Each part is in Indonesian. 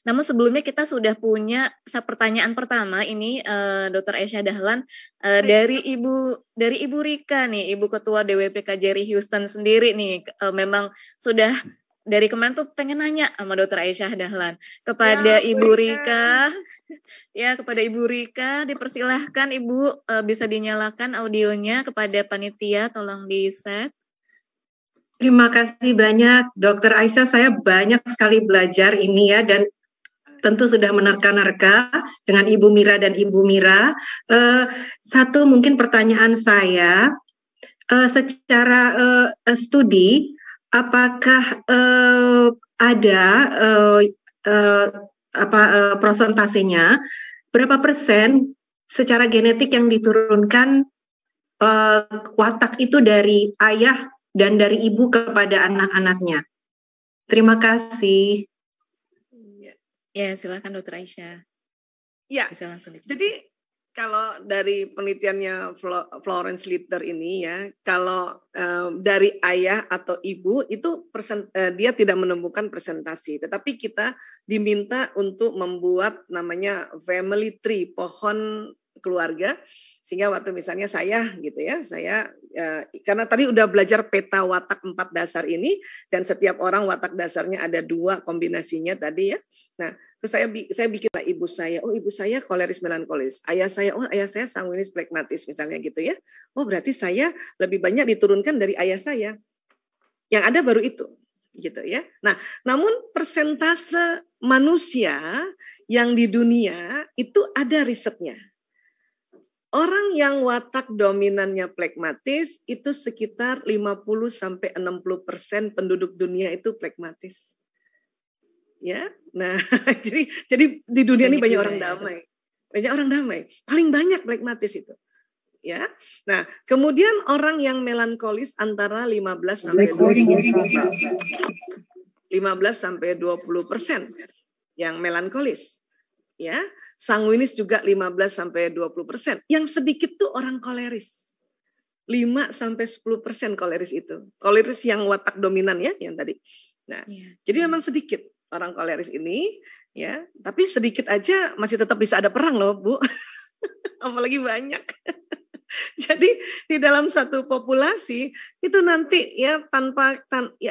Namun sebelumnya kita sudah punya pertanyaan pertama ini Dr. Aisyah Dahlan dari Ibu Rika nih, Ibu Ketua DWPK Jerry Houston sendiri nih, memang sudah dari kemarin tuh pengen nanya sama Dr. Aisyah Dahlan kepada Ibu Rika. Ya, kepada Ibu Rika dipersilahkan Ibu bisa dinyalakan audionya, kepada panitia tolong di-set. Terima kasih banyak Dr. Aisyah, saya banyak sekali belajar ini ya, dan tentu sudah menerka-nerka dengan Ibu Mira dan Ibu Mira. Satu mungkin pertanyaan saya, secara studi, apakah ada prosentasenya, berapa persen secara genetik yang diturunkan watak itu dari ayah dan dari ibu kepada anak-anaknya? Terima kasih. Ya, silakan Dr. Aisyah. Ya, jadi kalau dari penelitiannya Florence Litter ini ya, kalau dari ayah atau ibu itu dia tidak menemukan presentasi, tetapi kita diminta untuk membuat namanya family tree, pohon keluarga, sehingga waktu misalnya saya gitu ya, karena tadi udah belajar peta watak 4 dasar ini, dan setiap orang watak dasarnya ada 2 kombinasinya tadi ya. Nah, terus saya bikinlah ibu saya koleris melankolis, ayah saya sanguinis phlegmatis misalnya gitu ya. Oh, berarti saya lebih banyak diturunkan dari ayah saya. Yang ada baru itu gitu ya. Nah, namun persentase manusia yang di dunia itu ada risetnya. Orang yang watak dominannya phlegmatis itu sekitar 50-60% penduduk dunia itu phlegmatis. Ya, nah jadi di dunia ini banyak orang damai, paling banyak phlegmatis itu. Ya, nah kemudian orang yang melankolis antara 15 sampai 20% yang melankolis. Ya, sanguinis juga 15 sampai 20%. Yang sedikit tuh orang koleris. 5 sampai 10% koleris itu. Koleris yang watak dominan ya, yang tadi. Nah, jadi memang sedikit orang koleris ini, ya, tapi sedikit aja masih tetap bisa ada perang loh, Bu. Apalagi banyak. Jadi di dalam satu populasi itu nanti ya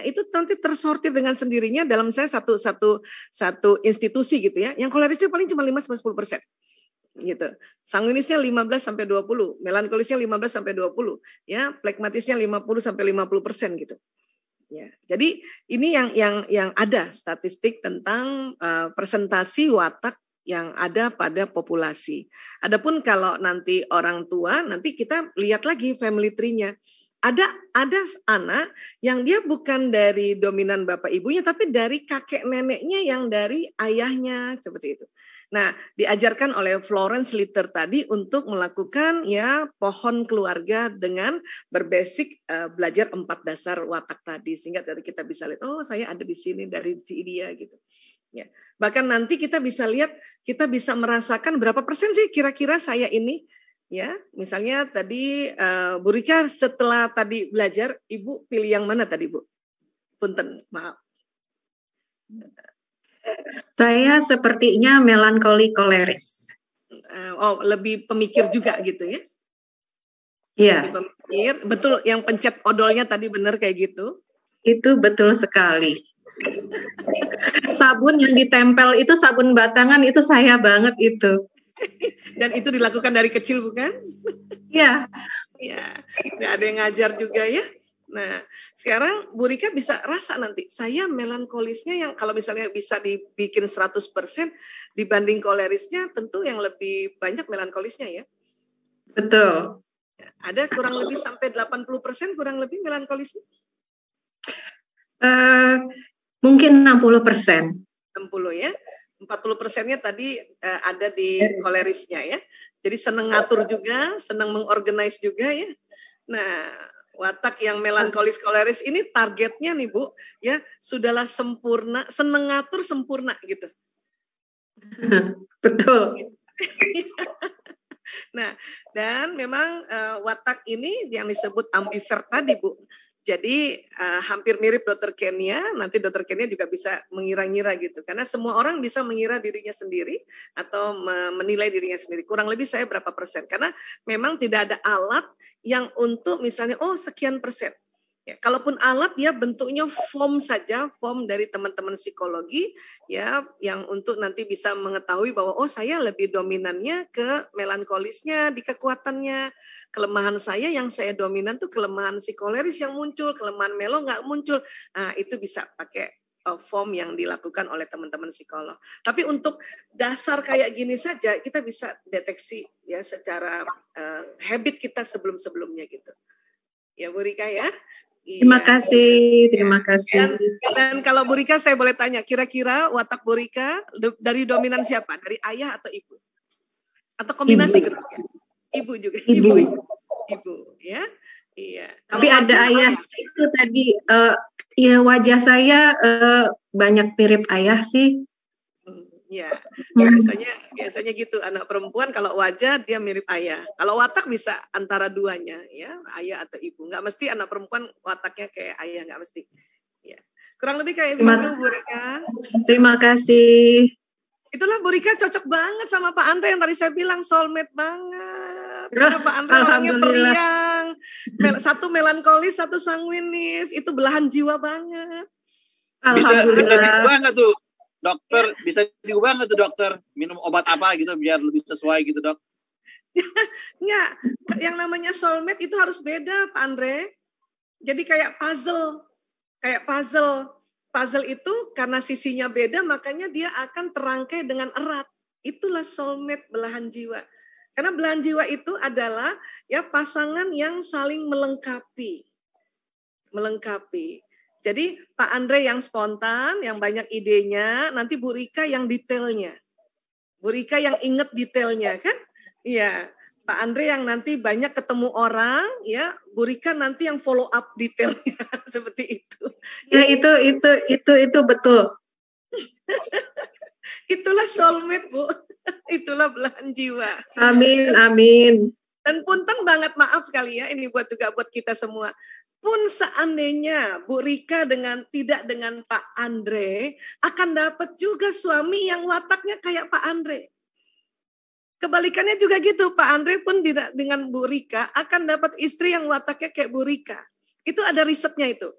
itu nanti tersortir dengan sendirinya dalam misalnya satu institusi gitu ya. Yang kolerisnya paling cuma 5-10% gitu. Sanguinisnya 15 sampai 20, melankolisnya 15 sampai 20, ya, phlegmatisnya 50 sampai 50% gitu. Ya, jadi ini yang ada statistik tentang presentasi watak yang ada pada populasi. Adapun kalau nanti orang tua, nanti kita lihat lagi family tree-nya. Ada anak yang dia bukan dari dominan bapak ibunya, tapi dari kakek neneknya yang dari ayahnya, seperti itu. Nah, diajarkan oleh Florence Litter tadi untuk melakukan ya pohon keluarga dengan berbasic belajar 4 dasar watak tadi, sehingga dari kita bisa lihat, oh saya ada di sini dari dia gitu. Ya. Bahkan nanti kita bisa lihat, kita bisa merasakan berapa persen sih kira-kira saya ini, ya. Misalnya tadi Bu Rika setelah tadi belajar, Ibu pilih yang mana tadi, Bu? Punten, maaf. Saya sepertinya melankoli koleris. Oh, lebih pemikir juga gitu ya? Iya. Lebih pemikir, betul. Yang pencet odolnya tadi benar kayak gitu? Itu betul sekali. Sabun yang ditempel itu sabun batangan itu saya banget itu. Dan itu dilakukan dari kecil bukan? Iya. Ya, ada yang ngajar juga ya. Nah, sekarang Bu Rika bisa rasa nanti, saya melankolisnya yang kalau misalnya bisa dibikin 100% dibanding kolerisnya, tentu yang lebih banyak melankolisnya ya. Betul. Ada kurang lebih sampai 80% kurang lebih melankolisnya? Mungkin 60%. 60 ya. 40%-nya tadi ada di kolerisnya ya. Jadi senang ngatur juga, senang mengorganize juga ya. Nah, watak yang melankolis koleris ini targetnya nih Bu, ya sudahlah sempurna, senang ngatur sempurna gitu. Betul. Nah, dan memang watak ini yang disebut ambivert tadi Bu. Jadi hampir mirip Dokter Kenia, nanti Dokter Kenia juga bisa mengira-ngira gitu. Karena semua orang bisa mengira dirinya sendiri atau menilai dirinya sendiri. Kurang lebih saya berapa persen. Karena memang tidak ada alat yang untuk misalnya, oh sekian persen. Ya, kalaupun alat ya bentuknya form saja, form dari teman-teman psikologi ya yang untuk nanti bisa mengetahui bahwa oh saya lebih dominannya ke melankolisnya di kekuatannya, kelemahan saya yang saya dominan tuh kelemahan psikoleris yang muncul, kelemahan melo nggak muncul. Nah, itu bisa pakai form yang dilakukan oleh teman-teman psikolog. Tapi untuk dasar kayak gini saja kita bisa deteksi ya secara habit kita sebelum-sebelumnya gitu. Ya Bu Rika ya. Terima kasih, terima kasih. Dan kalau Bu Rika saya boleh tanya, kira-kira watak Bu Rika dari dominan siapa? Dari ayah atau ibu? Atau kombinasi kedua? Ibu juga. Ibu, ya. Iya. Tapi ada ayah itu tadi, ya wajah saya banyak mirip ayah sih. Ya, biasanya gitu anak perempuan kalau wajah dia mirip ayah. Kalau watak bisa antara duanya ya, ayah atau ibu. Nggak mesti anak perempuan wataknya kayak ayah, nggak mesti. Ya. Kurang lebih kayak begitu Bu Rika. Terima kasih. Itulah Bu Rika cocok banget sama Pak Andre yang tadi saya bilang soulmate banget. Karena Pak Andre orangnya periang. Satu melankolis, satu sanguinis. Itu belahan jiwa banget. Bisa diubah nggak tuh? Dokter, bisa diubah nggak tuh dokter? Minum obat apa gitu biar lebih sesuai gitu dok? Nggak, yang namanya soulmate itu harus beda Pak Andre. Jadi kayak puzzle. Puzzle itu karena sisinya beda makanya dia akan terangkai dengan erat. Itulah soulmate belahan jiwa. Karena belahan jiwa itu adalah ya pasangan yang saling melengkapi. Jadi Pak Andre yang spontan, yang banyak idenya, nanti Bu Rika yang detailnya. Bu Rika yang inget detailnya kan? Iya. Pak Andre yang nanti banyak ketemu orang, ya Bu Rika nanti yang follow up detailnya seperti itu. Ya itu betul. Itulah soulmate Bu, itulah belahan jiwa. Amin. Dan punten banget maaf sekali ya, ini buat kita semua. Pun seandainya Bu Rika tidak dengan Pak Andre, akan dapat juga suami yang wataknya kayak Pak Andre. Kebalikannya juga gitu, Pak Andre pun dengan Bu Rika akan dapat istri yang wataknya kayak Bu Rika. Itu ada risetnya itu.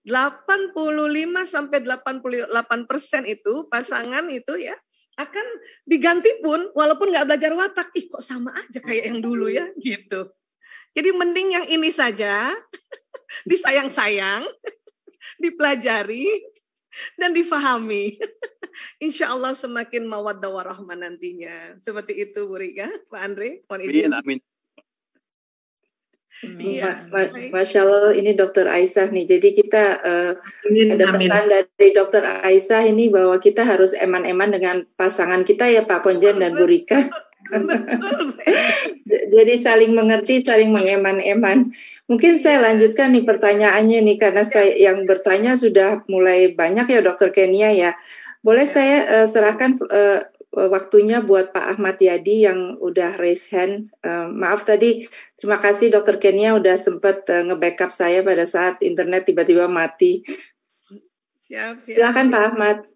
85-88% itu pasangan itu ya akan diganti pun walaupun nggak belajar watak. Ih kok sama aja kayak yang dulu ya gitu. Jadi mending yang ini saja disayang-sayang, dipelajari dan difahami. Insya Allah semakin mawaddah warahmah nantinya. Seperti itu Bu Rika, Pak Andre. Amin. Masya Allah ini Dokter Aisyah nih. Jadi kita ada pesan dari Dokter Aisyah ini bahwa kita harus eman-eman dengan pasangan kita ya Pak Konjen dan Bu Rika. Jadi saling mengerti, saling mengeman-eman. Mungkin saya lanjutkan nih pertanyaannya nih karena saya yang bertanya sudah mulai banyak ya Dokter Kenia ya. Boleh saya serahkan waktunya buat Pak Ahmad Yadi yang udah raise hand. Maaf tadi, terima kasih Dokter Kenia udah sempat nge-backup saya pada saat internet tiba-tiba mati. Siap. Silakan Pak Ahmad.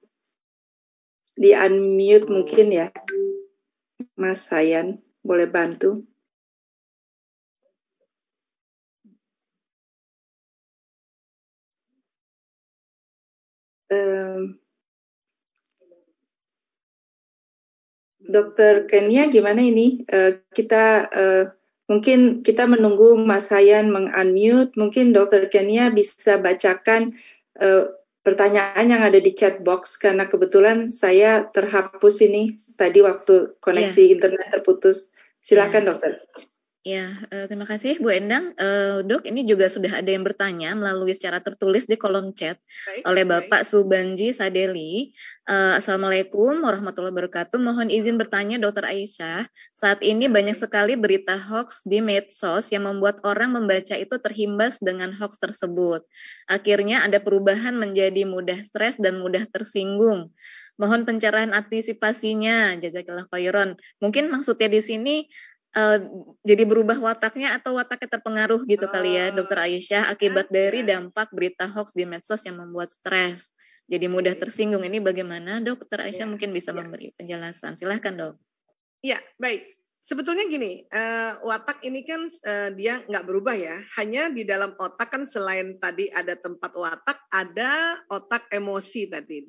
Di unmute mungkin ya. Mas Sayan, boleh bantu? Dokter Kenia gimana ini? Mungkin kita menunggu Mas Sayan meng-unmute. Mungkin Dokter Kenia bisa bacakan pertanyaan yang ada di chat box karena kebetulan saya terhapus ini tadi waktu koneksi internet terputus. Silakan dokter. Ya, terima kasih Bu Endang. Dok, ini juga sudah ada yang bertanya melalui secara tertulis di kolom chat oleh Bapak Subanji Sadeli. Assalamualaikum warahmatullahi wabarakatuh. Mohon izin bertanya Dokter Aisyah. Saat ini banyak sekali berita hoax di medsos yang membuat orang membaca itu terhimbas dengan hoax tersebut. Akhirnya ada perubahan menjadi mudah stres dan mudah tersinggung. Mohon pencerahan antisipasinya. Jazakillah khairan. Mungkin maksudnya di sini jadi berubah wataknya atau wataknya terpengaruh gitu kali ya, Dokter Aisyah, akibat dari dampak berita hoax di medsos yang membuat stres. Jadi mudah tersinggung. Ini bagaimana, Dokter Aisyah mungkin bisa memberi penjelasan. Silahkan, Dok. Ya, baik. Sebetulnya gini, watak ini kan dia nggak berubah ya. Hanya di dalam otak kan selain tadi ada tempat watak, ada otak emosi tadi.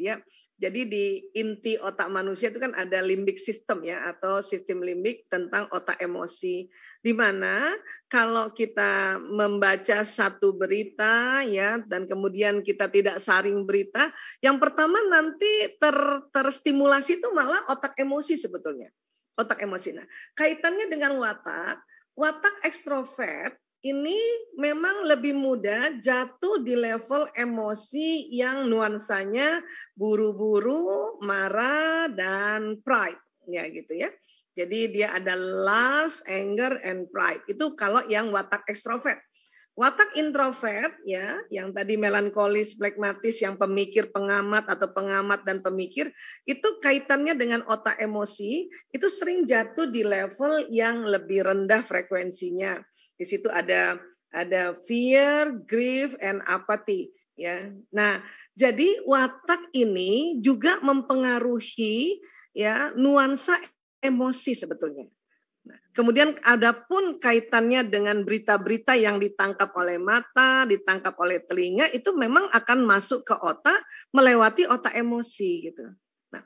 Jadi di inti otak manusia itu kan ada limbic system ya, atau sistem limbik tentang otak emosi. Di mana kalau kita membaca satu berita ya, dan kemudian kita tidak saring berita, yang pertama nanti terstimulasi itu malah otak emosi sebetulnya. Otak emosi. Nah, kaitannya dengan watak ekstrovert ini memang lebih mudah jatuh di level emosi yang nuansanya buru-buru, marah, dan pride, ya gitu ya. Jadi dia ada lust, anger, and pride. Itu kalau yang watak ekstrovert. Watak introvert ya, yang tadi melankolis, flekmatis, yang pemikir, pengamat atau pengamat dan pemikir, itu kaitannya dengan otak emosi, itu sering jatuh di level yang lebih rendah frekuensinya. Di situ ada fear, grief, and apathy ya. Nah, jadi watak ini juga mempengaruhi ya nuansa emosi sebetulnya. Kemudian ada pun kaitannya dengan berita-berita yang ditangkap oleh mata, ditangkap oleh telinga, itu memang akan masuk ke otak, melewati otak emosi gitu. Nah,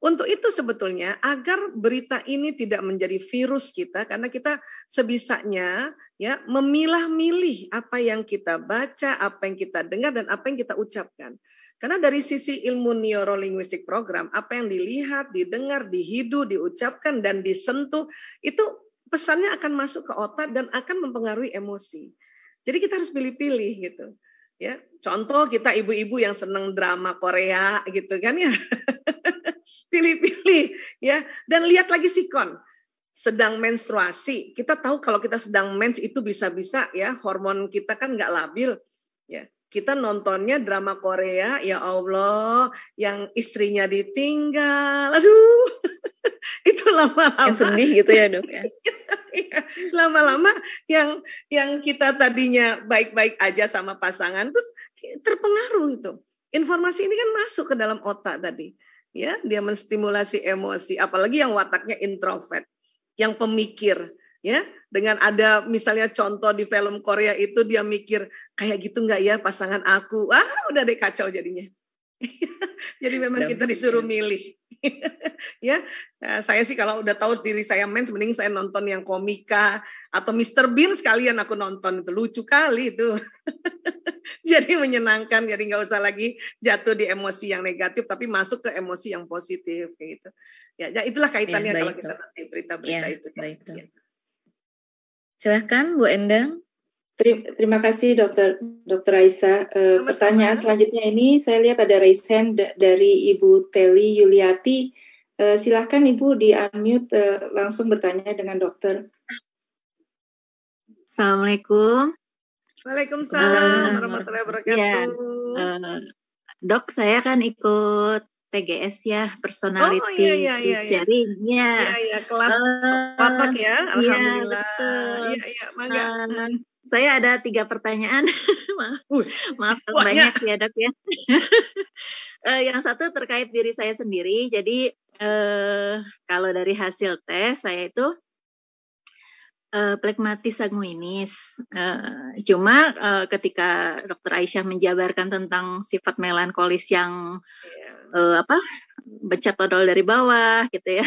untuk itu sebetulnya agar berita ini tidak menjadi virus kita, karena kita sebisanya ya memilah-milih apa yang kita baca, apa yang kita dengar, dan apa yang kita ucapkan. Karena dari sisi ilmu neurolinguistik program, apa yang dilihat, didengar, dihidu, diucapkan, dan disentuh, itu pesannya akan masuk ke otak dan akan mempengaruhi emosi. Jadi kita harus pilih-pilih gitu. Ya, contoh kita ibu-ibu yang senang drama Korea gitu kan ya. Pilih-pilih ya, dan lihat lagi sikon. Sedang menstruasi, kita tahu kalau kita sedang mens itu bisa-bisa ya hormon kita kan nggak labil ya. Kita nontonnya drama Korea, ya Allah, yang istrinya ditinggal, aduh, itu lama-lama. Yang sedih gitu ya dok ya. Lama-lama yang kita tadinya baik-baik aja sama pasangan, terus terpengaruh itu. Informasi ini kan masuk ke dalam otak tadi, ya, dia menstimulasi emosi, apalagi yang wataknya introvert, yang pemikir. Ya, dengan ada misalnya contoh di film Korea itu dia mikir kayak gitu nggak ya pasangan aku, udah deh kacau jadinya. Jadi memang kita disuruh milih. Ya, nah, saya sih kalau udah tahu diri saya mens, mending saya nonton yang komika atau Mr. Bean sekalian aku nonton, itu lucu kali itu. Jadi menyenangkan, jadi nggak usah lagi jatuh di emosi yang negatif, tapi masuk ke emosi yang positif kayak gitu. Ya, itulah kaitannya kalau kita nanti berita-berita itu. Baik, ya. Silahkan Bu Endang. Terima kasih Dokter Aisyah. Pertanyaan selanjutnya ini saya lihat ada raise hand dari Ibu Teli Yuliati. Silahkan Ibu di unmute langsung bertanya dengan dokter. Assalamualaikum. Waalaikumsalam warahmatullahi wabarakatuh. Ya, Dok, saya kan ikut TGS ya, personality sharing. Iya, kelas watak ya, alhamdulillah. Iya, mangga. Saya ada 3 pertanyaan. Maaf banyak ya dok ya. Yang satu terkait diri saya sendiri. Jadi kalau dari hasil tes saya itu plekmatis sanguinis. Cuma ketika Dokter Aisyah menjabarkan tentang sifat melankolis yang becet odol dari bawah gitu ya.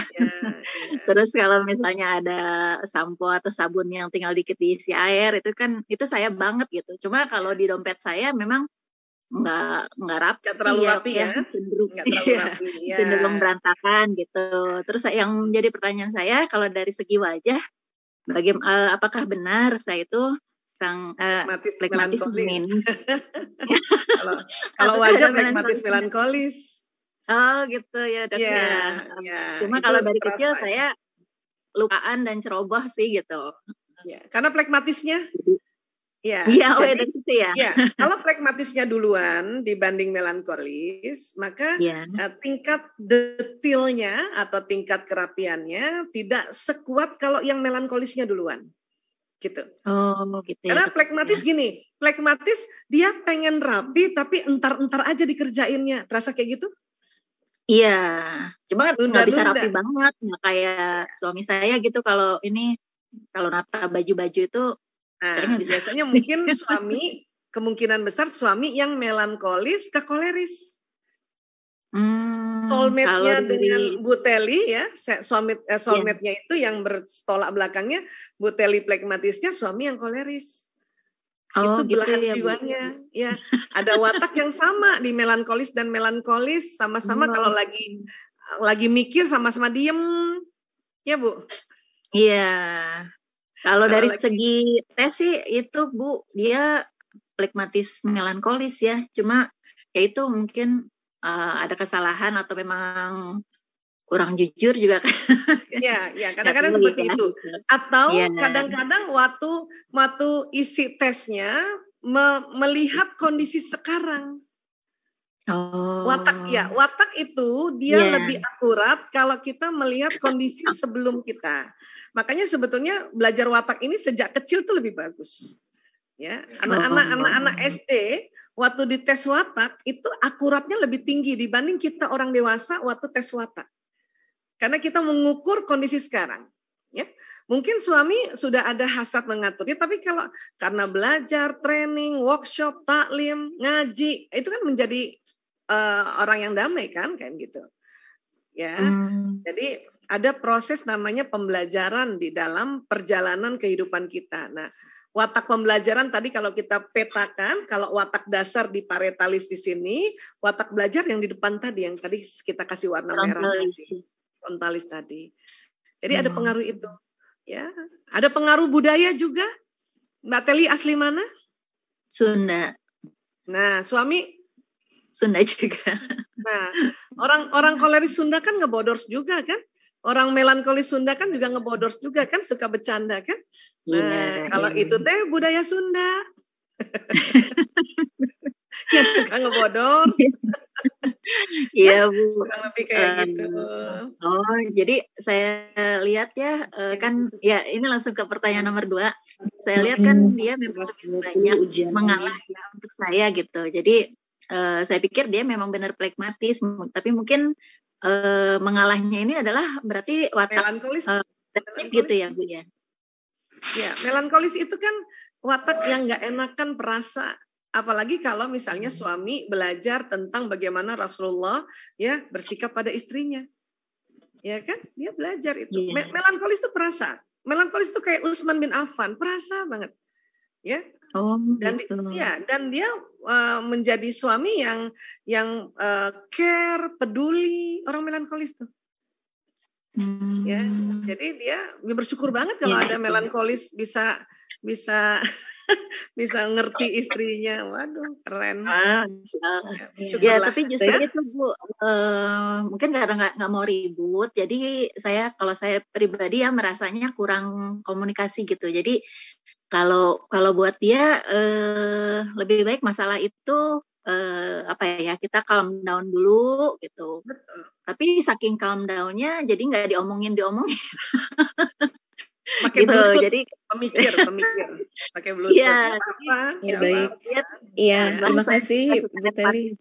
Terus kalau misalnya ada sampo atau sabun yang tinggal dikit diisi air, itu saya banget gitu. Cuma kalau di dompet saya memang nggak rapi, nggak terlalu rapi ya, cenderung berantakan gitu. Terus yang menjadi pertanyaan saya, kalau dari segi wajah, apakah benar saya itu plekmatis melankolis? Kalau wajah plekmatis melankolis. Oh gitu ya dok ya. Cuma kalau dari kecil saya lupaan dan ceroboh sih gitu. Ya, karena plekmatisnya Ya, dari situ ya. Ya, kalau pragmatisnya duluan dibanding melankolis, maka tingkat detailnya atau tingkat kerapiannya tidak sekuat kalau yang melankolisnya duluan. Gitu. Oh, gitu. Karena pragmatis gini, pragmatis dia pengen rapi tapi entar-entar aja dikerjainnya. Terasa kayak gitu? Iya, cuma nggak bisa rapi banget, nggak kayak suami saya gitu. Kalau nata baju-baju itu saya nggak bisa. Biasanya mungkin kemungkinan besar suami yang melankolis ke koleris. Soulmate-nya dengan Bu Teli ya, soulmate-nya itu yang bertolak belakangnya, Bu Teli pragmatisnya, suami yang koleris. Itu belahan jiwanya. Ya, ada watak yang sama di melankolis dan melankolis, sama-sama kalau lagi mikir sama-sama diem. Ya, Bu. Iya. Kalau dari segi tes sih itu Bu, dia pragmatis melankolis ya. Cuma ya itu mungkin ada kesalahan atau memang kurang jujur juga. Ya, kadang-kadang seperti itu. Atau kadang-kadang waktu isi tesnya melihat kondisi sekarang. Watak itu dia lebih akurat kalau kita melihat kondisi sebelum kita. Makanya sebetulnya belajar watak ini sejak kecil tuh lebih bagus. Ya, anak-anak SD waktu di tes watak itu akuratnya lebih tinggi dibanding kita orang dewasa waktu tes watak. Karena kita mengukur kondisi sekarang. Ya, mungkin suami sudah ada hasrat mengaturnya, tapi karena belajar, training, workshop, taklim, ngaji, itu kan menjadi orang yang damai kan, kayak gitu. Ya, jadi ada proses namanya pembelajaran di dalam perjalanan kehidupan kita. Nah, watak pembelajaran tadi kalau kita petakan, kalau watak dasar di paretalis di sini, watak belajar yang di depan tadi, yang tadi kita kasih warna merah tadi, frontalis tadi. Jadi ada pengaruh itu. Ya, ada pengaruh budaya juga. Mbak Teli asli mana? Sunda. Nah, suami Sunda juga. Nah, orang koleris Sunda kan ngebodors juga kan? Orang melankolis Sunda kan juga ngebodors juga kan, suka bercanda kan? Nah, kalau itu teh budaya Sunda. Yang suka ngebodors. Iya, Bu. Lebih kayak gitu. Oh, jadi saya lihat ya, kan ya ini langsung ke pertanyaan nomor 2. Saya lihat kan dia memang banyak mengalah ya untuk saya gitu. Jadi saya pikir dia memang benar pragmatis, tapi mungkin mengalahnya ini adalah berarti watak melankolis gitu ya, Bu ya. Ya, melankolis itu kan watak yang nggak enakan perasa, apalagi kalau misalnya suami belajar tentang bagaimana Rasulullah ya bersikap pada istrinya, ya kan? Dia belajar itu. Melankolis itu perasa. Melankolis itu kayak Utsman bin Affan, perasa banget, ya. Dan gitu. Dan dia menjadi suami yang care, peduli, orang melankolis tuh. Ya, jadi dia bersyukur banget kalau ada melankolis bisa ngerti istrinya. Waduh, keren. Ya, tapi justru itu Bu, mungkin karena nggak mau ribut, jadi kalau saya pribadi ya merasanya kurang komunikasi gitu. Jadi kalau buat dia lebih baik masalah itu kita calm down dulu gitu. Betul. Tapi saking calm down-nya jadi nggak diomongin. Pakai gitu, Bluetooth, jadi pemikir, pakai Bluetooth. Iya, baik. Iya, terima kasih Bu Teli.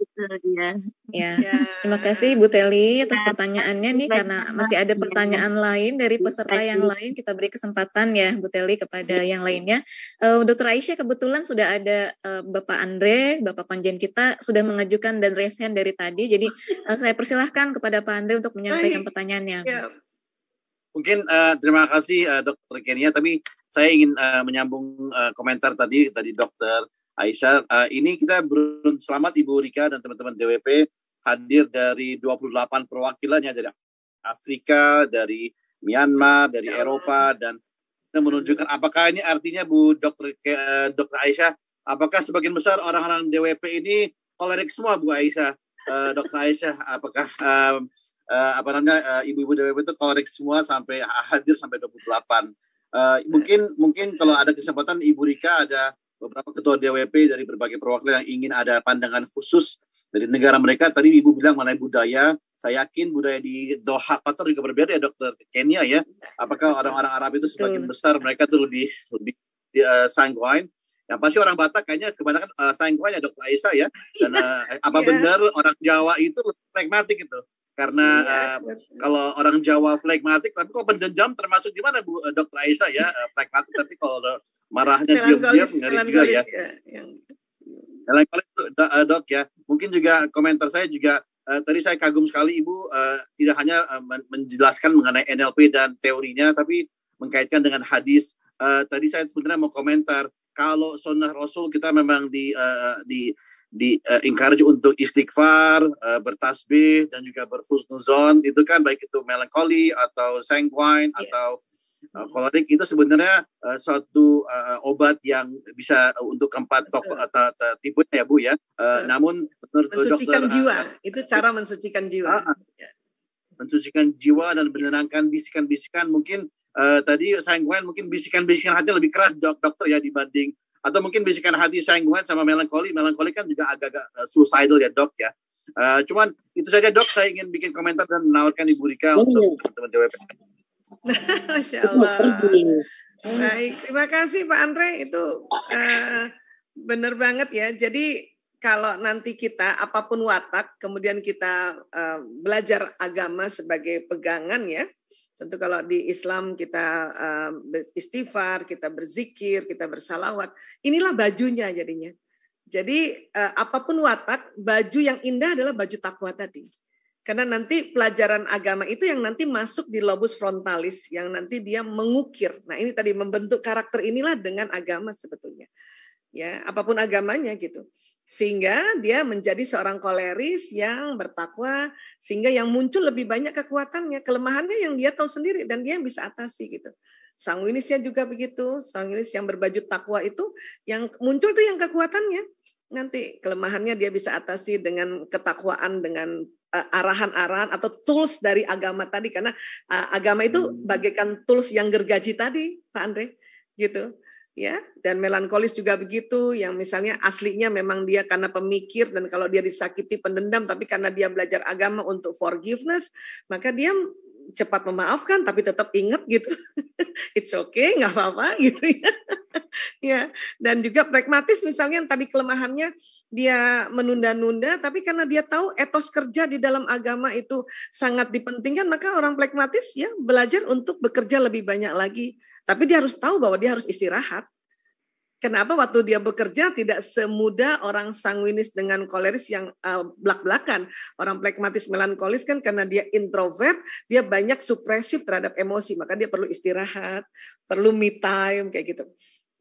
Ya, terima kasih Bu Teli atas pertanyaannya nih, karena masih ada pertanyaan lain dari peserta yang lain, kita beri kesempatan ya Bu Teli kepada yang lainnya. Dr. Aisyah kebetulan sudah ada Bapak Andre, Bapak konjen kita sudah mengajukan dan raise hand dari tadi, jadi saya persilahkan kepada Pak Andre untuk menyampaikan pertanyaannya. Ya. Mungkin terima kasih Dr. Kenia, tapi saya ingin menyambung komentar tadi Dr. Aisyah. Ini kita selamat Ibu Rika dan teman-teman DWP hadir dari 28 perwakilannya dari Afrika, dari Myanmar, dari Eropa, dan menunjukkan apakah ini artinya Bu Dr. Aisyah, apakah sebagian besar orang-orang DWP ini kolerik semua Bu Aisyah, Dr. Aisyah, apakah ibu-ibu DWP itu kolerik semua sampai hadir sampai 28. Mungkin kalau ada kesempatan Ibu Rika ada beberapa ketua DWP dari berbagai perwakilan yang ingin ada pandangan khusus dari negara mereka. Tadi Ibu bilang mengenai budaya, saya yakin budaya di Doha, Qatar juga berbeda ya Dokter Kenia ya. Apakah orang-orang Arab itu sebagian besar mereka tuh lebih sanguine? Yang pasti orang Batak kayaknya kebanyakan sanguine ya Dokter Aisyah ya. Dan apa benar orang Jawa itu pragmatik gitu? Karena kalau orang Jawa flagmatik, tapi kok pendendam termasuk di mana Bu Dokter Aisyah ya, flagmatik, tapi kalau marahnya diam-diam ngeri juga ya. Melankolis Dok ya. Mungkin juga komentar saya juga tadi saya kagum sekali Ibu tidak hanya menjelaskan mengenai NLP dan teorinya, tapi mengkaitkan dengan hadis. Tadi saya sebenarnya mau komentar kalau sunnah Rasul kita memang encourage untuk istighfar, bertasbih dan juga berhusnuzon, itu kan baik itu melankoli atau sanguine atau kolerik, itu sebenarnya suatu obat yang bisa untuk keempat tipenya ya Bu ya. Namun menurut mensucikan dokter jiwa, itu cara mensucikan jiwa. Mensucikan jiwa dan menenangkan bisikan-bisikan. Mungkin tadi sanguine mungkin bisikan-bisikan hati lebih keras dokter ya dibanding, atau mungkin bisikan hati sanguine sama melankoli kan juga agak-agak suicidal ya Dok ya. Cuman itu saja Dok, saya ingin bikin komentar dan menawarkan Ibu Rika untuk teman-teman DWP. Masya Allah. Baik, terima kasih Pak Andre, itu benar banget ya. Jadi kalau nanti kita apapun watak, kemudian kita belajar agama sebagai pegangan ya. Tentu kalau di Islam kita beristighfar, kita berzikir, kita bersalawat. Inilah bajunya jadinya. Jadi apapun watak, baju yang indah adalah baju takwa tadi. Karena nanti pelajaran agama itu yang nanti masuk di lobus frontalis, yang nanti dia mengukir. Nah ini tadi membentuk karakter inilah dengan agama sebetulnya. Ya, apapun agamanya gitu. Sehingga dia menjadi seorang koleris yang bertakwa, sehingga yang muncul lebih banyak kekuatannya, kelemahannya yang dia tahu sendiri dan dia bisa atasi gitu. Sanguinisnya juga begitu, sanguinis yang berbaju takwa itu yang muncul tuh yang kekuatannya. Nanti kelemahannya dia bisa atasi dengan ketakwaan, dengan arahan-arahan atau tools dari agama tadi, karena agama itu bagaikan tools yang gergaji tadi, Pak Andre, gitu. Ya, dan melankolis juga begitu, yang misalnya aslinya memang dia karena pemikir dan kalau dia disakiti pendendam, tapi karena dia belajar agama untuk forgiveness, maka dia cepat memaafkan tapi tetap ingat gitu. It's okay, nggak apa-apa gitu ya. Ya, dan juga pragmatis misalnya yang tadi kelemahannya dia menunda-nunda, tapi karena dia tahu etos kerja di dalam agama itu sangat dipentingkan, maka orang pragmatis ya belajar untuk bekerja lebih banyak lagi. Tapi dia harus tahu bahwa dia harus istirahat. Kenapa waktu dia bekerja tidak semudah orang sanguinis dengan koleris yang belak-belakan. Orang pragmatis melankolis kan karena dia introvert, dia banyak supresif terhadap emosi, maka dia perlu istirahat, perlu me time kayak gitu.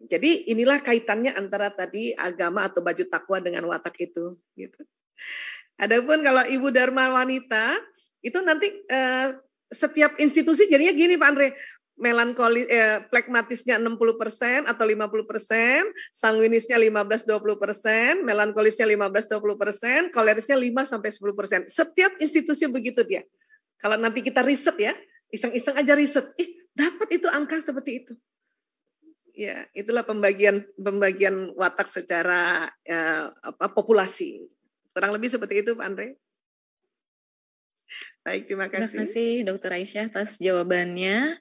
Jadi inilah kaitannya antara tadi agama atau baju takwa dengan watak itu gitu. Adapun kalau Ibu Dharma Wanita itu nanti setiap institusi jadinya gini Pak Andre, melankoli pragmatisnya 60% atau 50%, sanguinisnya 15-20%, melankolisnya 15-20%, kolerisnya 5-10%. Setiap institusi begitu dia. Kalau nanti kita riset ya, iseng-iseng aja riset, dapat itu angka seperti itu. Ya, itulah pembagian watak secara populasi. Kurang lebih seperti itu Pak Andre. Baik, terima kasih. Terima kasih Dr. Aisyah atas jawabannya.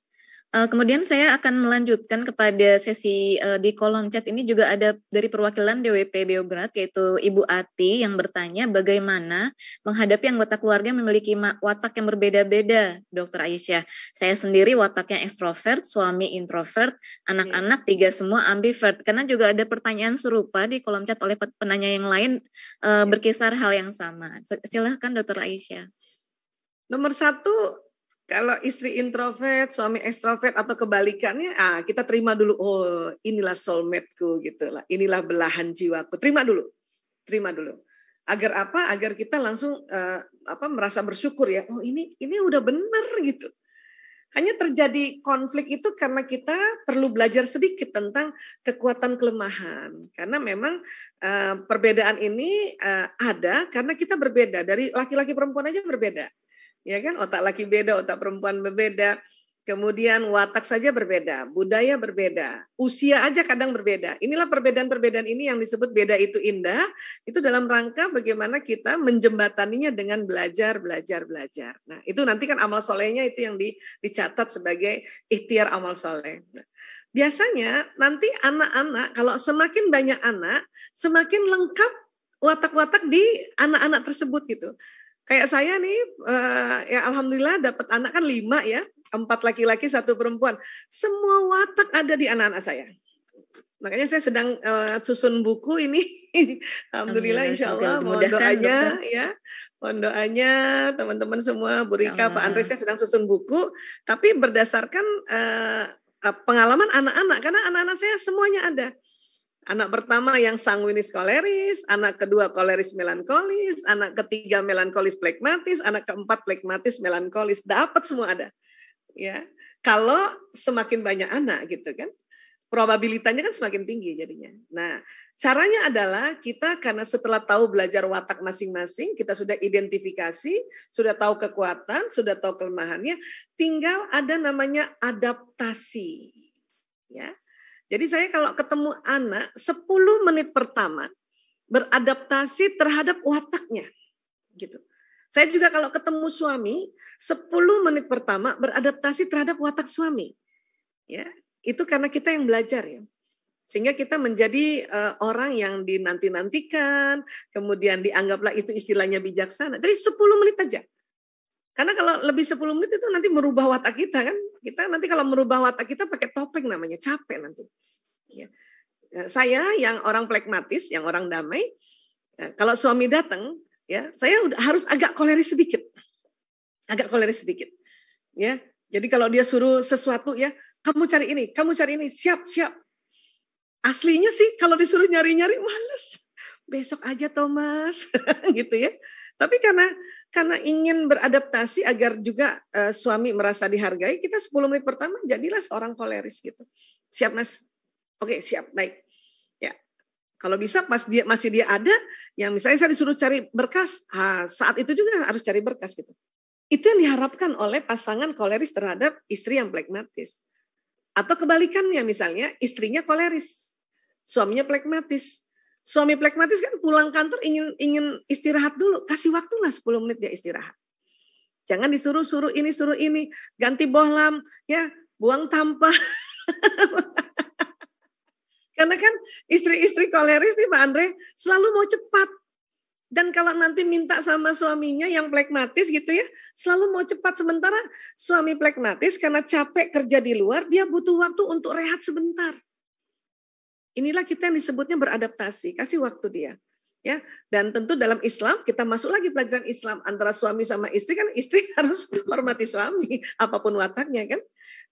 Kemudian saya akan melanjutkan kepada sesi di kolom chat. Ini juga ada dari perwakilan DWP Beograd, yaitu Ibu Ati yang bertanya bagaimana menghadapi anggota keluarga memiliki watak yang berbeda-beda, Dr. Aisyah. Saya sendiri wataknya ekstrovert, suami introvert, anak-anak 3 semua ambivert. Karena juga ada pertanyaan serupa di kolom chat oleh penanya yang lain berkisar hal yang sama. Silahkan Dr. Aisyah. Nomor 1, kalau istri introvert, suami ekstrovert atau kebalikannya, kita terima dulu. Oh, inilah soulmate-ku gitu lah. Inilah belahan jiwaku. Terima dulu. Agar apa? Agar kita langsung merasa bersyukur ya. Oh, ini udah benar gitu. Hanya terjadi konflik itu karena kita perlu belajar sedikit tentang kekuatan kelemahan. Karena memang perbedaan ini ada karena kita berbeda. Dari laki-laki perempuan aja berbeda. Ya kan, otak laki beda, otak perempuan berbeda. Kemudian watak saja berbeda, budaya berbeda, usia aja kadang berbeda. Inilah perbedaan-perbedaan ini yang disebut beda itu indah, itu dalam rangka bagaimana kita menjembataninya dengan belajar. Nah, itu nanti kan amal solehnya itu yang dicatat sebagai ikhtiar amal soleh. Nah, biasanya nanti anak-anak, kalau semakin banyak anak, semakin lengkap watak-watak di anak-anak tersebut gitu. Kayak saya nih, ya alhamdulillah dapat anak kan 5 ya, 4 laki-laki 1 perempuan. Semua watak ada di anak-anak saya. Makanya saya sedang susun buku ini. Alhamdulillah, insya Allah. Mohon doanya, ya. Mohon doanya teman-teman semua, Bu Rika, Pak Andre, saya sedang susun buku. Tapi berdasarkan pengalaman anak-anak, karena anak-anak saya semuanya ada. Anak pertama yang sanguinis koleris, anak kedua koleris melankolis, anak ketiga melankolis plekmatis, anak keempat plekmatis melankolis, dapat semua ada. Ya, kalau semakin banyak anak gitu kan, probabilitasnya kan semakin tinggi jadinya. Nah, caranya adalah kita karena setelah tahu belajar watak masing-masing, kita sudah identifikasi, sudah tahu kekuatan, sudah tahu kelemahannya, tinggal ada namanya adaptasi. Ya. Jadi saya kalau ketemu anak 10 menit pertama beradaptasi terhadap wataknya. Gitu. Saya juga kalau ketemu suami 10 menit pertama beradaptasi terhadap watak suami. Ya, itu karena kita yang belajar ya. Sehingga kita menjadi orang yang dinanti-nantikan, kemudian dianggaplah itu istilahnya bijaksana. Dari 10 menit aja. Karena kalau lebih 10 menit itu nanti merubah watak kita kan. Kita nanti kalau merubah watak kita pakai topeng namanya, capek nanti. Ya. Saya yang orang plekmatis, yang orang damai, kalau suami datang, ya saya harus agak koleris sedikit. Ya. Jadi kalau dia suruh sesuatu ya, kamu cari ini, siap. Aslinya sih kalau disuruh nyari-nyari males. Besok aja Thomas, gitu ya. Tapi karena ingin beradaptasi agar juga suami merasa dihargai, kita 10 menit pertama jadilah seorang koleris gitu. Siap Mas? Oke, siap, baik. Ya, kalau bisa pas masih dia ada, yang misalnya saya disuruh cari berkas, saat itu juga harus cari berkas gitu. Itu yang diharapkan oleh pasangan koleris terhadap istri yang plekmatis. Atau kebalikannya, misalnya istrinya koleris, suaminya plekmatis. Suami plekmatis kan pulang kantor ingin istirahat dulu, kasih waktulah 10 menit dia istirahat. Jangan disuruh ini, ganti bohlam, ya, buang tampah. Karena kan istri-istri koleris nih Pak Andre selalu mau cepat. Dan kalau nanti minta sama suaminya yang plekmatis gitu ya, selalu mau cepat. Sementara suami plekmatis karena capek kerja di luar, dia butuh waktu untuk rehat sebentar. Inilah kita yang disebutnya beradaptasi, kasih waktu dia. Ya, dan tentu dalam Islam kita masuk lagi pelajaran Islam antara suami sama istri, kan istri harus hormati suami apapun wataknya kan.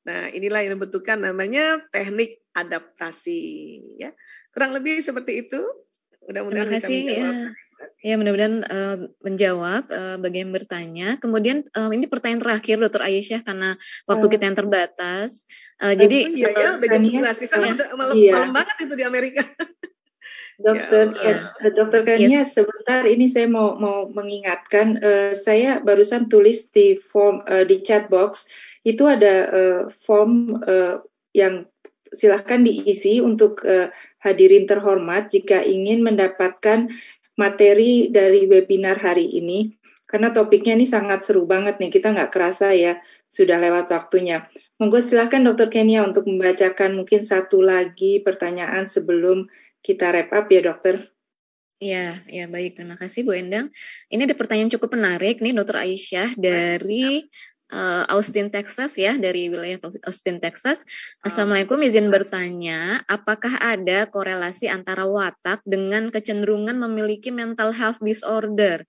Nah, inilah yang dibutuhkan namanya teknik adaptasi ya. Kurang lebih seperti itu. Mudah-mudahan bisa menjawab. Ya, mudah-mudahan menjawab bagi yang bertanya. Kemudian ini pertanyaan terakhir Dr. Aisyah karena waktu kita yang terbatas. Jadi udah jam 11 di sana udah malam banget itu di Amerika. Dokter Kania, sebentar ini saya mau mengingatkan, saya barusan tulis di form di chat box itu ada form yang silahkan diisi untuk hadirin terhormat jika ingin mendapatkan materi dari webinar hari ini, karena topiknya ini sangat seru banget nih, kita nggak kerasa ya sudah lewat waktunya. Monggo silahkan Dokter Kenia untuk membacakan mungkin satu lagi pertanyaan sebelum kita wrap up ya dokter. Ya baik, terima kasih Bu Endang. Ini ada pertanyaan cukup menarik nih Dokter Aisyah dari Austin, Texas ya, dari wilayah Austin, Texas. Assalamualaikum, izin bertanya, apakah ada korelasi antara watak dengan kecenderungan memiliki mental health disorder?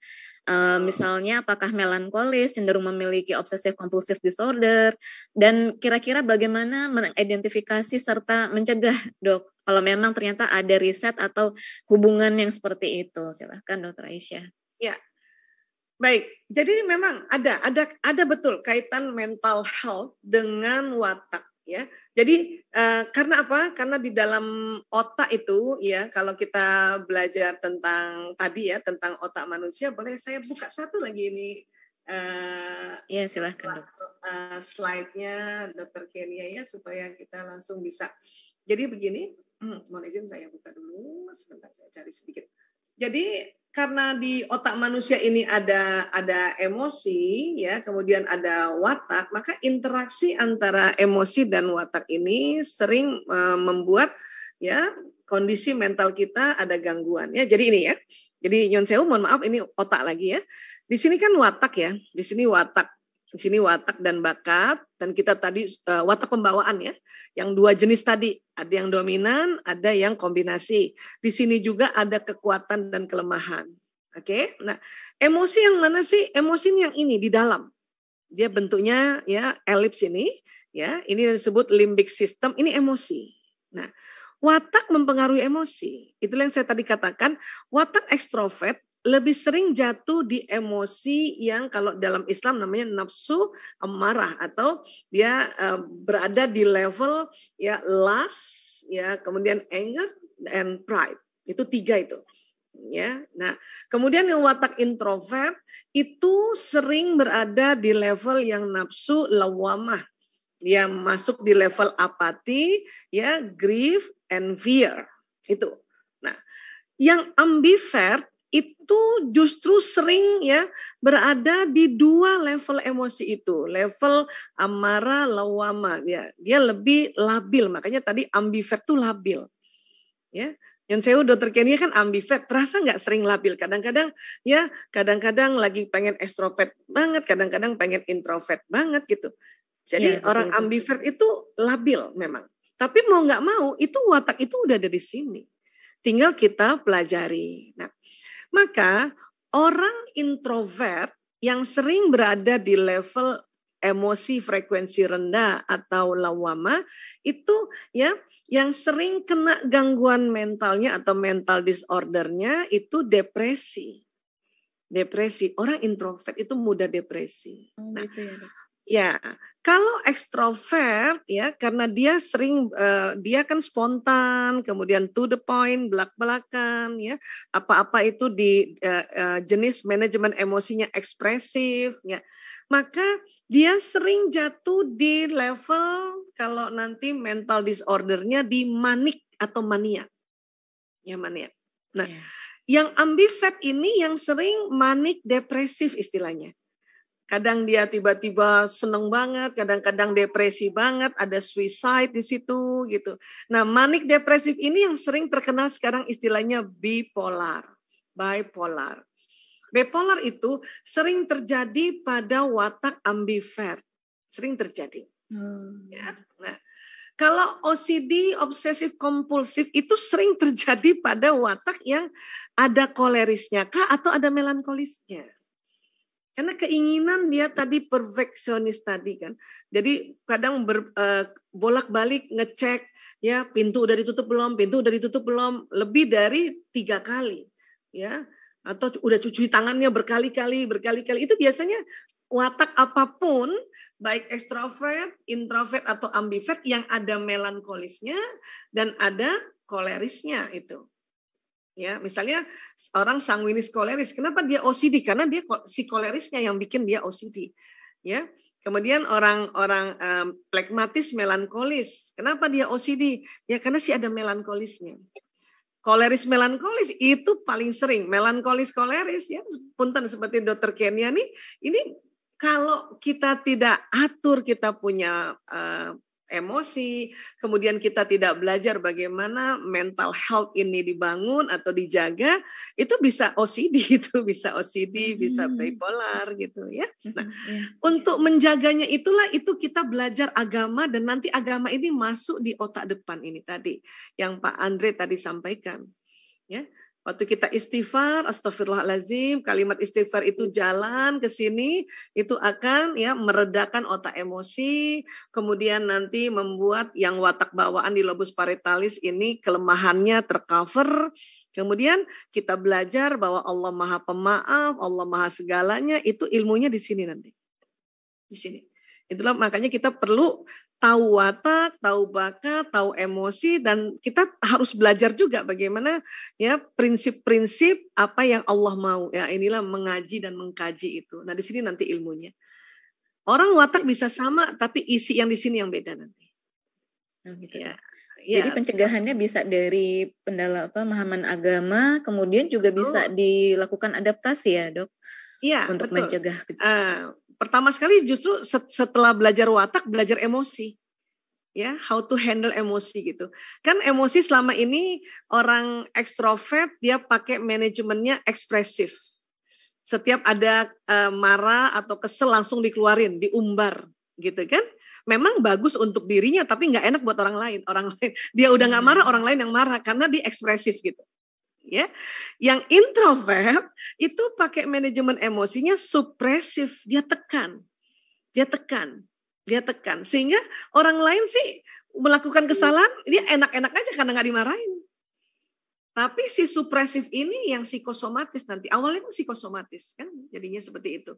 Misalnya apakah melankolis cenderung memiliki obsessive compulsive disorder, dan kira-kira bagaimana mengidentifikasi serta mencegah Dok kalau memang ternyata ada riset atau hubungan yang seperti itu? Silahkan Dokter Aisyah. Ya. Baik, jadi memang ada betul kaitan mental health dengan watak ya. Jadi karena apa? Karena di dalam otak itu ya, kalau kita belajar tentang tadi ya tentang otak manusia, boleh saya buka satu lagi ini Ya, silahkan, Dok. Slide-nya Dr. Kenia ya, supaya kita langsung bisa. Jadi begini, mohon izin saya buka dulu, sebentar saya cari sedikit. Jadi karena di otak manusia ini ada emosi ya, kemudian ada watak, maka interaksi antara emosi dan watak ini sering membuat ya kondisi mental kita ada gangguan ya. Jadi ini ya. Jadi nyon sewu, mohon maaf, ini otak lagi ya. Di sini kan watak ya. Di sini watak. Di sini watak dan bakat, dan kita tadi watak pembawaan ya, yang dua jenis tadi, ada yang dominan, ada yang kombinasi. Di sini juga ada kekuatan dan kelemahan. Oke, nah emosi yang mana sih? Emosi yang ini di dalam, dia bentuknya ya elips ini, ya ini disebut limbic system. Ini emosi. Nah, watak mempengaruhi emosi. Itulah yang saya tadi katakan, watak ekstrovert lebih sering jatuh di emosi yang kalau dalam Islam namanya nafsu amarah, atau dia berada di level ya lust ya, kemudian anger and pride. Itu tiga itu. Ya. Nah, kemudian yang watak introvert itu sering berada di level yang nafsu lawamah. Dia masuk di level apati, ya, grief and fear. Itu. Nah, yang ambivert itu justru sering ya berada di dua level emosi itu, level amarah lawama, dia lebih labil, makanya tadi ambivert tuh labil ya. Yang saya Dr. Kenia kan ambivert, terasa nggak sering labil, kadang-kadang ya, kadang-kadang lagi pengen ekstrovert banget, kadang-kadang pengen introvert banget gitu. Jadi ya, orang ambivert itu labil memang, tapi mau nggak mau itu watak itu udah ada di sini, tinggal kita pelajari. Nah, maka orang introvert yang sering berada di level emosi frekuensi rendah atau lawama itu ya yang sering kena gangguan mentalnya atau mental disordernya itu depresi. Depresi, orang introvert itu mudah depresi. Nah, gitu ya, Dok. Ya, kalau ekstrovert ya karena dia sering dia kan spontan, kemudian to the point, belak-belakan ya. Apa-apa itu di jenis manajemen emosinya ekspresif ya. Maka dia sering jatuh di level kalau nanti mental disordernya di manik atau mania. Ya, mania. Nah, yang ambivert ini yang sering manik depresif istilahnya. Kadang dia tiba-tiba seneng banget, kadang-kadang depresi banget, ada suicide di situ gitu. Nah, manik depresif ini yang sering terkenal sekarang istilahnya bipolar. Bipolar itu sering terjadi pada watak ambivert, sering terjadi. Ya. Nah, kalau OCD, obsesif kompulsif itu sering terjadi pada watak yang ada kolerisnya kah atau ada melankolisnya. Karena keinginan dia tadi perfeksionis tadi kan. Jadi kadang bolak-balik ngecek ya pintu udah ditutup belum, lebih dari 3 kali ya. Atau udah cuci tangannya berkali-kali. Itu biasanya watak apapun baik ekstrovert, introvert atau ambivert yang ada melankolisnya dan ada kolerisnya itu. Ya, misalnya orang sanguinis koleris, kenapa dia OCD? Karena dia si kolerisnya yang bikin dia OCD. Ya, kemudian orang plekmatis melankolis, kenapa dia OCD? Ya karena si ada melankolisnya. Koleris melankolis itu paling sering, melankolis koleris ya, punten seperti Dr. Kenia nih, ini kalau kita tidak atur kita punya emosi, kemudian kita tidak belajar bagaimana mental health ini dibangun atau dijaga, itu bisa OCD, bisa bipolar gitu ya. Nah, untuk menjaganya itu kita belajar agama dan nanti agama ini masuk di otak depan ini tadi yang Pak Andre tadi sampaikan. Ya. Waktu kita istighfar, astagfirullahaladzim, kalimat istighfar itu jalan ke sini, itu akan ya meredakan otak emosi, kemudian nanti membuat yang watak bawaan di lobus parietalis ini kelemahannya tercover. Kemudian kita belajar bahwa Allah Maha Pemaaf, Allah Maha segalanya, itu ilmunya di sini nanti. Di sini. Itulah makanya kita perlu tahu watak, tahu bakat, tahu emosi, dan kita harus belajar juga bagaimana ya prinsip-prinsip apa yang Allah mau. Ya inilah mengaji dan mengkaji itu. Nah di sini nanti ilmunya. Orang watak bisa sama, tapi isi yang di sini yang beda nanti. Oh, gitu. Ya. Jadi pencegahannya bisa dari pemahaman agama, kemudian juga bisa dilakukan adaptasi ya dok? Iya, untuk betul. mencegah. Pertama sekali justru setelah belajar watak, belajar emosi. Ya, how to handle emosi gitu. Kan emosi selama ini orang ekstrovert dia pakai manajemennya ekspresif. Setiap ada marah atau kesel langsung dikeluarin, diumbar gitu kan. Memang bagus untuk dirinya tapi nggak enak buat orang lain. Orang lain dia udah nggak marah, orang lain yang marah karena dia ekspresif gitu. Ya, yang introvert itu pakai manajemen emosinya supresif, dia tekan, sehingga orang lain sih melakukan kesalahan dia enak-enak aja karena nggak dimarahin. Tapi si supresif ini yang psikosomatis nanti, awalnya kan psikosomatis kan, jadinya seperti itu.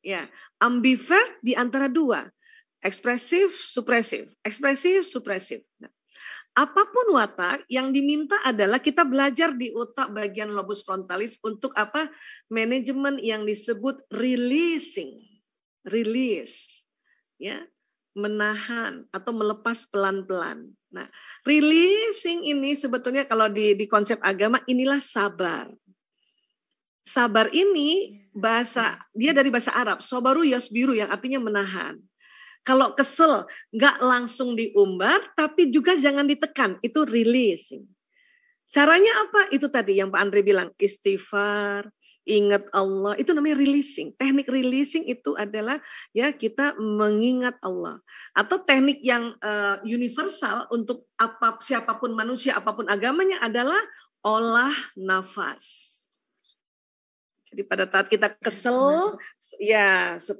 Ya, ambivert di antara dua, ekspresif, supresif. Nah, apapun watak, yang diminta adalah kita belajar di otak bagian lobus frontalis untuk apa? Manajemen yang disebut releasing. Release. Ya, menahan atau melepas pelan-pelan. Nah, releasing ini sebetulnya kalau di konsep agama inilah sabar. Sabar ini dia dari bahasa Arab, sabaru yasbiru yang artinya menahan. Kalau kesel, nggak langsung diumbar, tapi juga jangan ditekan. Itu releasing. Caranya apa? Itu tadi yang Pak Andre bilang, istighfar, ingat Allah. Itu namanya releasing. Teknik releasing itu adalah ya kita mengingat Allah. Atau teknik yang universal untuk siapapun manusia, apapun agamanya adalah olah nafas. Jadi pada saat kita kesel,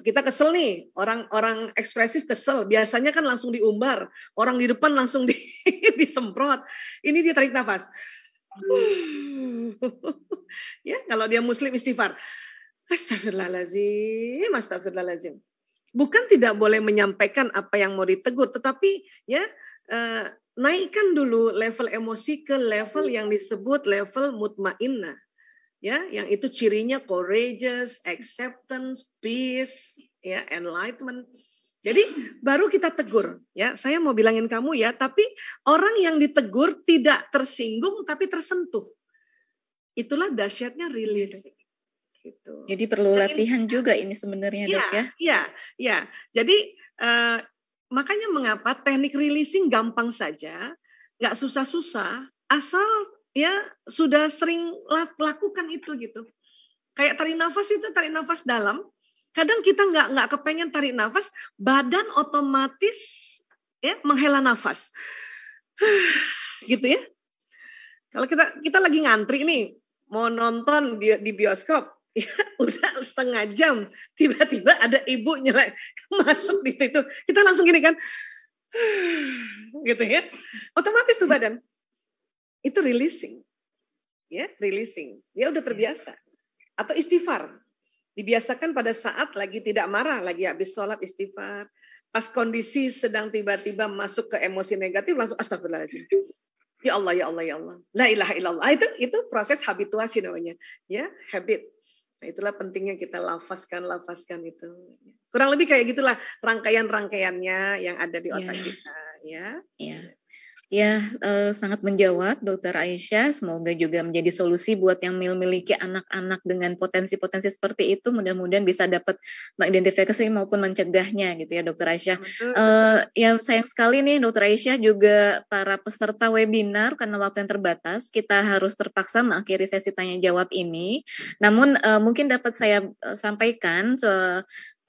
kita kesel nih, orang ekspresif kesel, biasanya kan langsung diumbar, orang di depan langsung disemprot. Ini dia tarik nafas. Ya, kalau dia muslim istighfar. Astagfirullahaladzim. Bukan tidak boleh menyampaikan apa yang mau ditegur, tetapi ya naikkan dulu level emosi ke level yang disebut level mutmainnah. Ya, yang itu cirinya courageous, acceptance, peace, ya, enlightenment. Jadi baru kita tegur, ya. Saya mau bilangin kamu ya, tapi orang yang ditegur tidak tersinggung tapi tersentuh. Itulah dahsyatnya release. Gitu. Jadi perlu latihan juga ini sebenarnya dok ya. Iya. Jadi makanya mengapa teknik releasing gampang saja, nggak susah-susah, asal ya sudah sering lakukan itu gitu. Kayak tarik nafas dalam. Kadang kita nggak kepengen tarik nafas, badan otomatis ya menghela nafas. Gitu ya. Kalau kita lagi ngantri nih, mau nonton di bioskop, ya udah setengah jam, tiba-tiba ada ibu masuk di situ. Kita langsung gini kan. Gitu ya. Otomatis tuh badan. Itu releasing. Ya, releasing. Dia udah terbiasa. Atau istighfar. Dibiasakan pada saat lagi tidak marah, lagi habis sholat istighfar. Pas kondisi sedang tiba-tiba masuk ke emosi negatif, langsung astagfirullahaladzim. Ya Allah, ya Allah, ya Allah. La ilaha illallah. Itu proses habituasi namanya. Ya, habit. Nah, itulah pentingnya kita lafazkan itu. Kurang lebih kayak gitulah rangkaian-rangkaiannya yang ada di otak kita. Ya. Ya, sangat menjawab Dokter Aisyah. Semoga juga menjadi solusi buat yang memiliki anak-anak dengan potensi-potensi seperti itu. Mudah-mudahan bisa dapat mengidentifikasi maupun mencegahnya gitu ya Dokter Aisyah. Ya sayang sekali nih Dokter Aisyah juga para peserta webinar karena waktu yang terbatas kita harus terpaksa mengakhiri sesi tanya jawab ini. Namun mungkin dapat saya sampaikan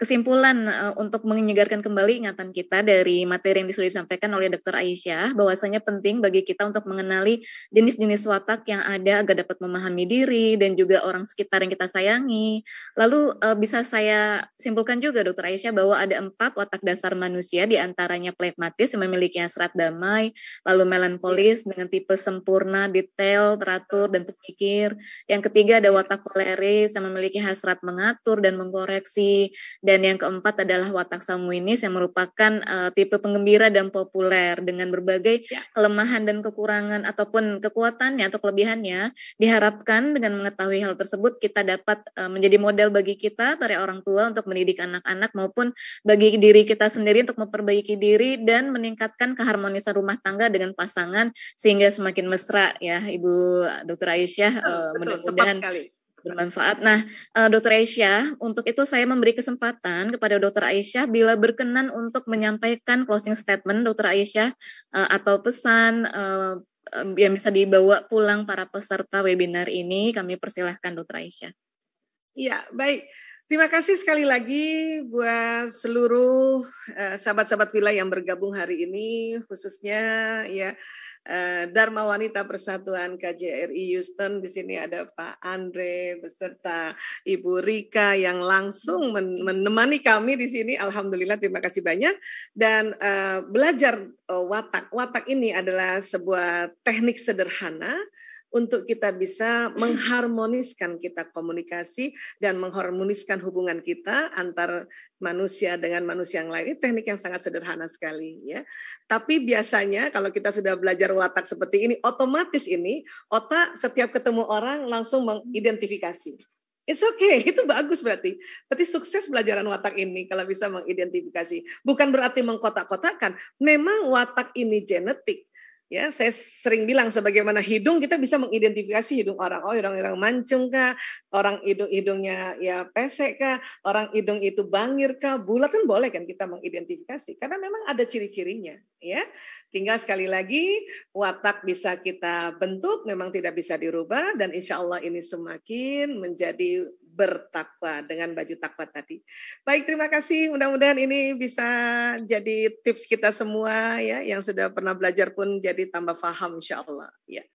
kesimpulan untuk menyegarkan kembali ingatan kita dari materi yang sudah disampaikan oleh Dr. Aisyah, bahwasanya penting bagi kita untuk mengenali jenis-jenis watak yang ada agar dapat memahami diri dan juga orang sekitar yang kita sayangi. Lalu bisa saya simpulkan juga Dr. Aisyah bahwa ada 4 watak dasar manusia, diantaranya flegmatis yang memiliki hasrat damai, lalu melankolis dengan tipe sempurna, detail, teratur, dan pemikir. Yang ketiga ada watak koleris yang memiliki hasrat mengatur dan mengkoreksi, Dan yang keempat adalah watak sanguinis yang merupakan tipe penggembira dan populer dengan berbagai kelemahan dan kekurangan ataupun kekuatannya atau kelebihannya. Diharapkan dengan mengetahui hal tersebut kita dapat menjadi model bagi kita para orang tua untuk mendidik anak-anak maupun bagi diri kita sendiri untuk memperbaiki diri dan meningkatkan keharmonisan rumah tangga dengan pasangan sehingga semakin mesra ya Ibu Dr. Aisyah. Mudah-mudahan bermanfaat. Nah, Dr. Aisyah, untuk itu saya memberi kesempatan kepada Dr. Aisyah bila berkenan untuk menyampaikan closing statement Dr. Aisyah atau pesan yang bisa dibawa pulang para peserta webinar ini. Kami persilahkan Dr. Aisyah. Ya, baik. Terima kasih sekali lagi buat seluruh sahabat-sahabat Wila yang bergabung hari ini, khususnya ya Dharma Wanita Persatuan KJRI Houston. Di sini ada Pak Andre beserta Ibu Rika yang langsung menemani kami di sini. Alhamdulillah, terima kasih banyak. Dan belajar watak ini adalah sebuah teknik sederhana untuk kita bisa mengharmoniskan kita komunikasi dan mengharmoniskan hubungan kita antar manusia dengan manusia yang lain. Ini teknik yang sangat sederhana sekali ya. Tapi biasanya kalau kita sudah belajar watak seperti ini, otomatis ini otak setiap ketemu orang langsung mengidentifikasi. It's okay, itu bagus berarti. Berarti sukses pelajaran watak ini kalau bisa mengidentifikasi. Bukan berarti mengkotak-kotakan. Memang watak ini genetik. Ya, saya sering bilang sebagaimana hidung kita bisa mengidentifikasi hidung orang. Oh, hidung mancung kah? Orang hidungnya ya pesek kah? Orang hidung itu bangir kah? Bulat kan boleh kan kita mengidentifikasi karena memang ada ciri-cirinya, ya. Tinggal sekali lagi watak bisa kita bentuk, memang tidak bisa dirubah dan insya Allah ini semakin menjadi bertakwa dengan baju takwa tadi. Baik, terima kasih. Mudah-mudahan ini bisa jadi tips kita semua ya, yang sudah pernah belajar pun jadi tambah paham insya Allah. Ya.